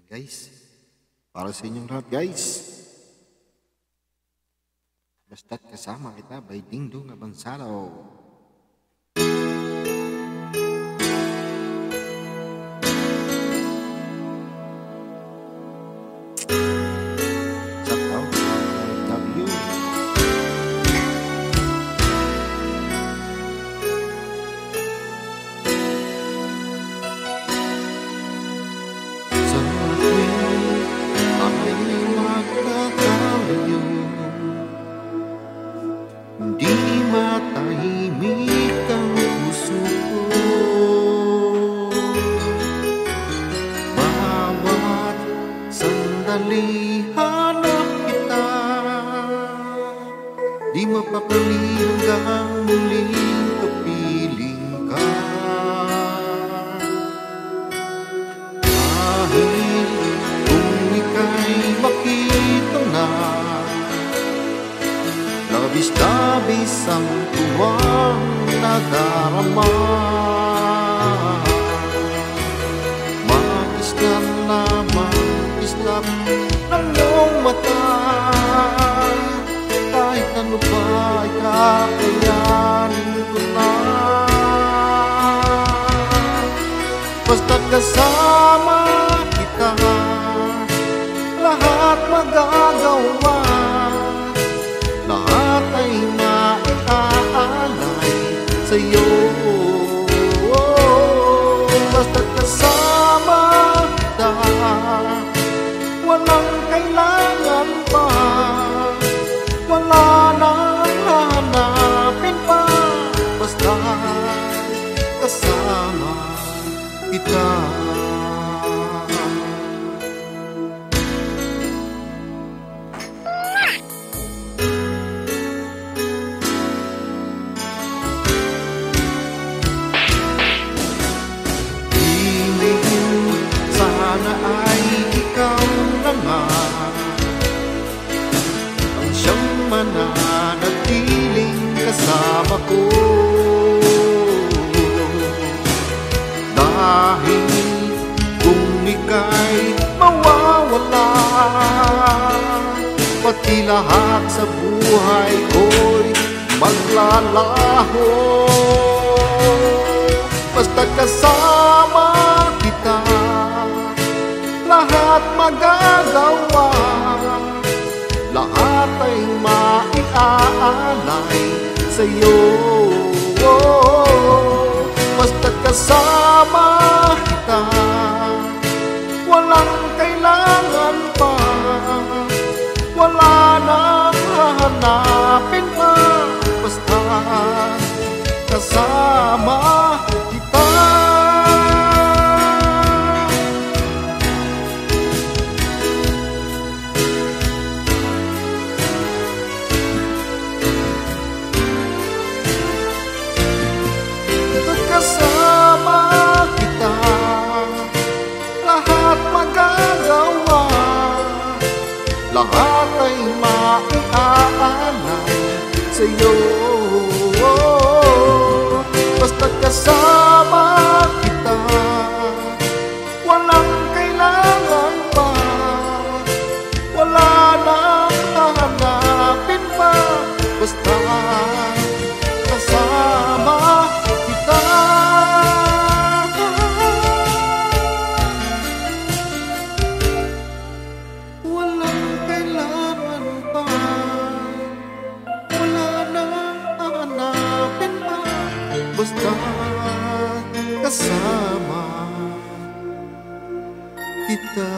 Guys, para sa inyong lahat guys. Basta't kasama kita by Dingdong Abansaro. Shout out, love you. Sa akin ay magkakalayo, hindi matahimik ang puso ko. Bawat sandali hanap kita, di mapapali hanggang muling kapiling ka. Kahit kung ika'y makita na, labis-labis ang tuwang nadarama. Makislap lamang, kislap ng iyong mata, kahit ano pa ay kakayanin ko na. Basta't kasama kita, lahat magagawa, lahat ay maaalay sa'yo. Basta't kasama kita, walang kailangan pa, wala nang hahanapin pa. Basta kasama kita. Sana ay ikaw na nga ang siyang mananatiling kasama ko. Dahil kung ika'y mawawala, pati lahat sa buhay ko'y maglalaho. Basta't kasama kita, lahat magagawa, lahat ay maiaalay sa'yo. Basta't kasama kita, walang kailangan pa, wala nang hahanapin pa. Basta kasama kita. Kasama kita, lahat magagawa, lahat ay maiaalay sa'yo. Basta't kasama kita, walang kailangan pa, wala nang hahanapin pa. Basta kasama kita. Walang kailangan pa, wala nang hahanapin pa. Basta kasama kita.